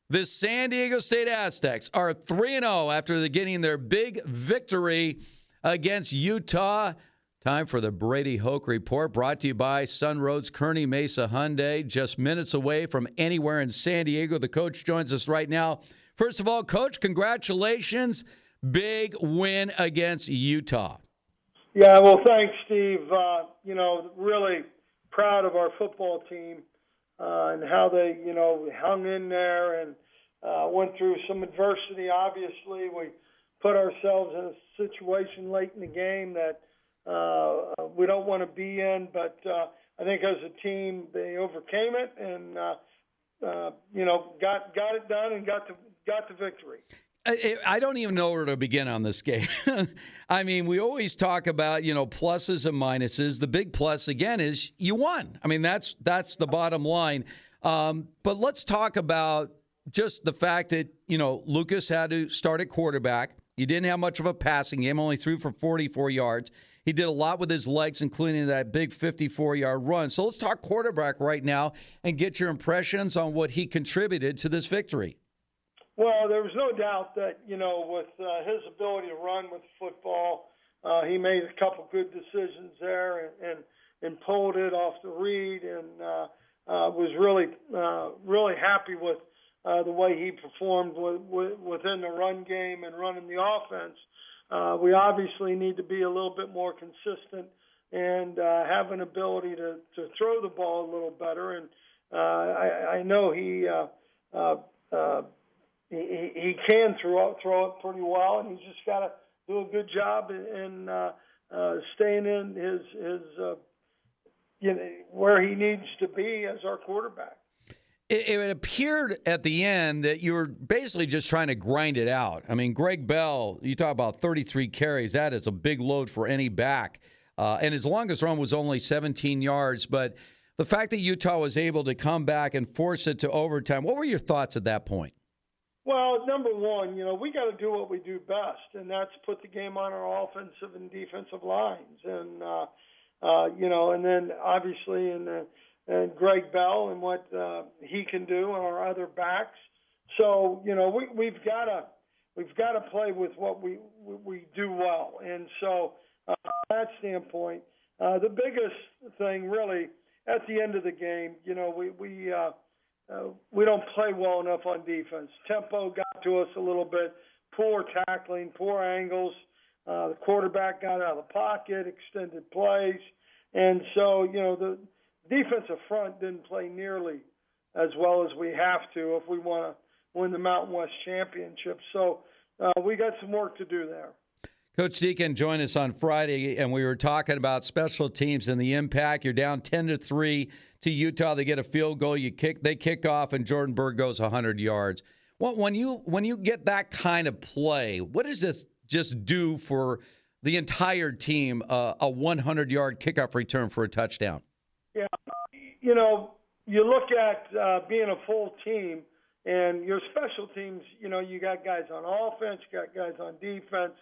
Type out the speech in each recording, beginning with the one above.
The San Diego State Aztecs are 3-0 after getting their big victory against Utah. Time for the Brady HOKE Report, brought to you by Sunroads Kearney Mesa Hyundai. Just minutes away from anywhere in San Diego. The coach joins us right now. First of all, Coach, congratulations. Big win against Utah. Yeah, well, thanks, Steve. Really proud of our football team and how they, hung in there and went through some adversity. Obviously, we put ourselves in a situation late in the game that we don't want to be in, but I think as a team they overcame it and got it done and got the victory. I don't even know where to begin on this game. I mean, we always talk about, pluses and minuses. The big plus, again, is you won. I mean, that's the bottom line. But let's talk about just the fact that, Lucas had to start at quarterback. You didn't have much of a passing game, only threw for 44 yards. He did a lot with his legs, including that big 54-yard run. So let's talk quarterback right now and get your impressions on what he contributed to this victory. Well, there was no doubt that, with his ability to run with football, he made a couple good decisions there and pulled it off the read and was really happy with the way he performed within the run game and running the offense. We obviously need to be a little bit more consistent and have an ability to throw the ball a little better. And I know he can throw it pretty well, and he's just got to do a good job in staying in his where he needs to be as our quarterback. It appeared at the end that you were basically just trying to grind it out. I mean, Greg Bell, you talk about 33 carries. That is a big load for any back. And his longest run was only 17 yards. But the fact that Utah was able to come back and force it to overtime, what were your thoughts at that point? Well, number one, we got to do what we do best, and that's put the game on our offensive and defensive lines. And, and then obviously and Greg Bell and what he can do and our other backs. So, we've got to play with what we do well. And so from that standpoint, the biggest thing really at the end of the game, we don't play well enough on defense. Tempo got to us a little bit. Poor tackling, poor angles. The quarterback got out of the pocket, extended plays. And so, the defensive front didn't play nearly as well as we have to if we want to win the Mountain West Championship. So we got some work to do there. Coach Deacon joined us on Friday, and we were talking about special teams and the impact. You're down 10-3 to Utah. They get a field goal. They kick off, and Jordan Berg goes 100 yards. When you get that kind of play, what does this just do for the entire team? A 100-yard kickoff return for a touchdown. Yeah, you look at being a full team, and your special teams. You got guys on offense, you got guys on defense,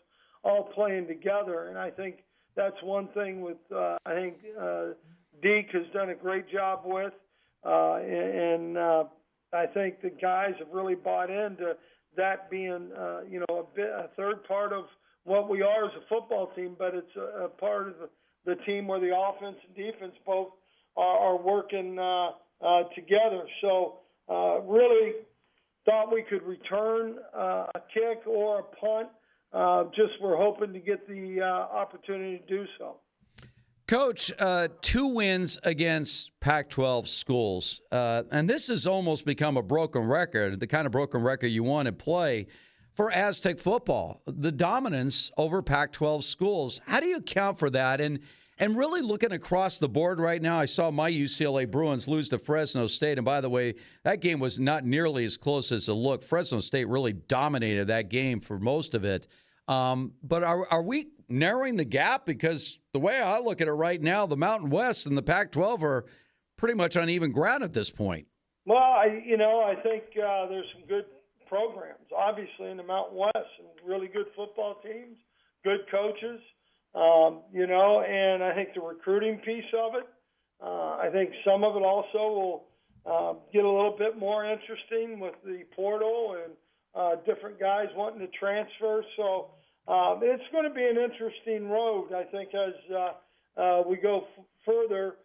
all playing together, and I think that's one thing with Deke has done a great job with, and I think the guys have really bought into that being a third part of what we are as a football team, but it's a part of the team where the offense and defense both are working together. So really thought we could return a kick or a punt. Just we're hoping to get the opportunity to do so. Coach, 2 wins against Pac-12 schools, and this has almost become a broken record, the kind of broken record you want to play for Aztec football, the dominance over Pac-12 schools. How do you account for that? And really looking across the board right now, I saw my UCLA Bruins lose to Fresno State. And by the way, that game was not nearly as close as it looked. Fresno State really dominated that game for most of it. But are we narrowing the gap? Because the way I look at it right now, the Mountain West and the Pac-12 are pretty much on even ground at this point. Well, I think there's some good programs, obviously, in the Mountain West, and really good football teams, good coaches, and I think the recruiting piece of it, I think some of it also get a little bit more interesting with the portal and different guys wanting to transfer. So it's going to be an interesting road, I think, as we go further,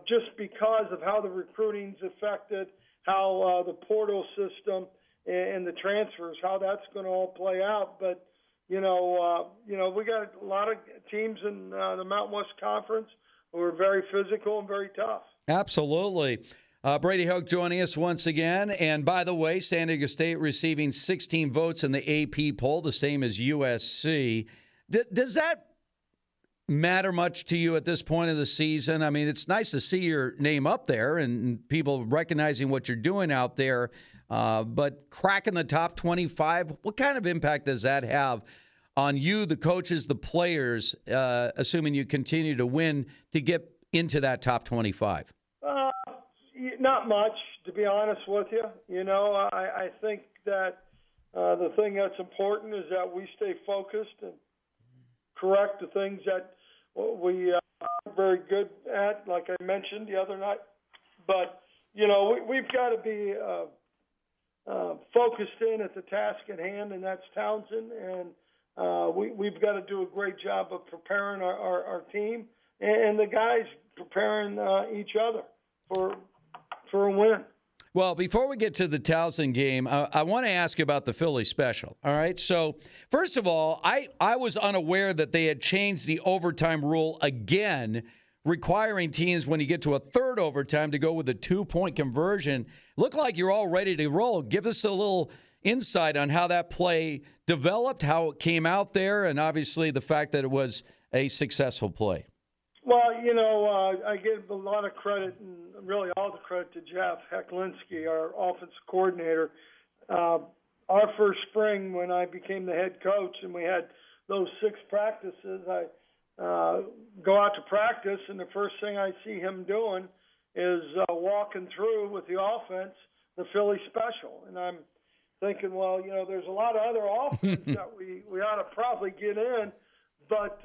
just because of how the recruiting's affected, how the portal system and the transfers, how that's going to all play out. But we got a lot of teams in the Mountain West Conference who are very physical and very tough. Absolutely. Brady Hoke joining us once again. And by the way, San Diego State receiving 16 votes in the AP poll, the same as USC. Does that matter much to you at this point of the season? I mean, it's nice to see your name up there and people recognizing what you're doing out there. But cracking the top 25, what kind of impact does that have on you, the coaches, the players, assuming you continue to win, to get into that top 25? Not much, to be honest with you. I think that the thing that's important is that we stay focused and correct the things that we are very good at, like I mentioned the other night. But, we've got to be focused in at the task at hand, and that's Towson. And we've got to do a great job of preparing our team and the guys preparing each other for a win. Well, before we get to the Towson game, I want to ask you about the Philly special. All right. So, first of all, I was unaware that they had changed the overtime rule again, requiring teams, when you get to a third overtime, to go with a 2-point conversion. Look like you're all ready to roll. Give us a little insight on how that play developed, how it came out there, and obviously the fact that it was a successful play. Well, I give a lot of credit, and really all the credit, to Jeff Hecklinski, our offensive coordinator. Our first spring, when I became the head coach and we had those 6 practices, I go out to practice, and the first thing I see him doing is walking through with the offense the Philly special. And I'm thinking, well, there's a lot of other offense that we ought to probably get in, but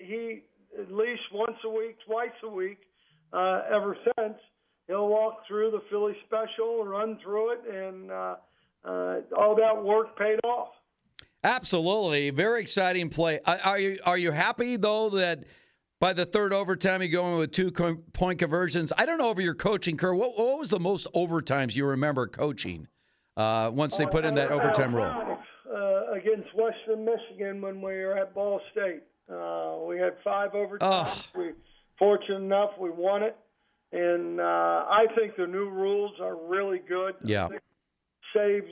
he, at least once a week, twice a week, ever since, he'll walk through the Philly special, run through it, and all that work paid off. Absolutely. Very exciting play. Are you happy, though, that by the third overtime you go in with 2-point conversions? I don't know over your coaching career. What was the most overtimes you remember coaching once they put in that overtime rule? Against Western Michigan when we were at Ball State. We had 5 overtimes. We fortunate enough we won it, and I think the new rules are really good. Yeah, it saves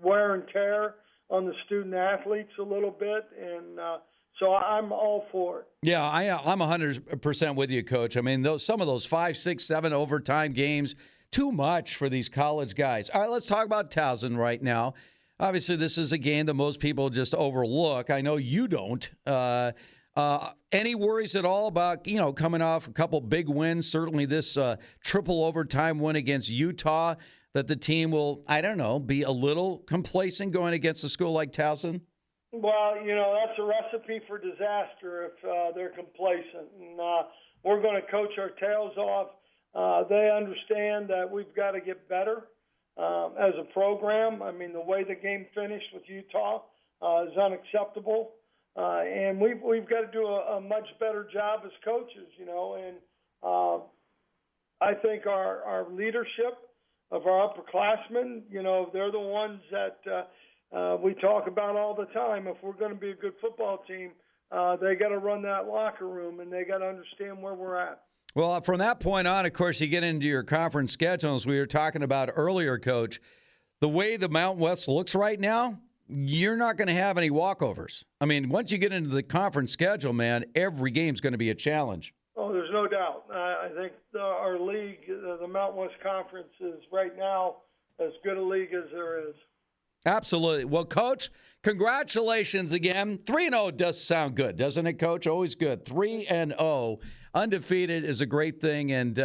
wear and tear on the student athletes a little bit, and so I'm all for it. Yeah, I'm 100% with you, Coach. I mean, some of those 5, 6, 7 overtime games, too much for these college guys. All right, let's talk about Towson right now. Obviously, this is a game that most people just overlook. I know you don't. Any worries at all about, coming off a couple big wins, certainly this triple overtime win against Utah, that the team will, be a little complacent going against a school like Towson? Well, that's a recipe for disaster if they're complacent. And we're going to coach our tails off. They understand that we've got to get better. As a program, I mean, the way the game finished with Utah is unacceptable, and we've got to do a much better job as coaches, and I think our leadership of our upperclassmen, they're the ones that we talk about all the time. If we're going to be a good football team, they got to run that locker room, and they got to understand where we're at. Well, from that point on, of course, you get into your conference schedules we were talking about earlier, Coach. The way the Mountain West looks right now, you're not going to have any walkovers. I mean, once you get into the conference schedule, man, every game's going to be a challenge. Oh, there's no doubt. I think our league, the Mountain West Conference, is right now as good a league as there is. Absolutely. Well, Coach, congratulations again. 3-0 does sound good, doesn't it, Coach? Always good. 3-0. Undefeated is a great thing. And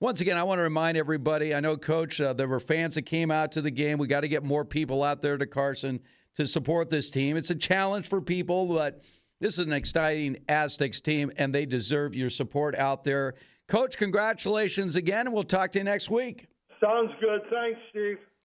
once again, I want to remind everybody, I know, Coach, there were fans that came out to the game. We got to get more people out there to Carson to support this team. It's a challenge for people, but this is an exciting Aztecs team, and they deserve your support out there. Coach, congratulations again, and we'll talk to you next week. Sounds good. Thanks, Steve.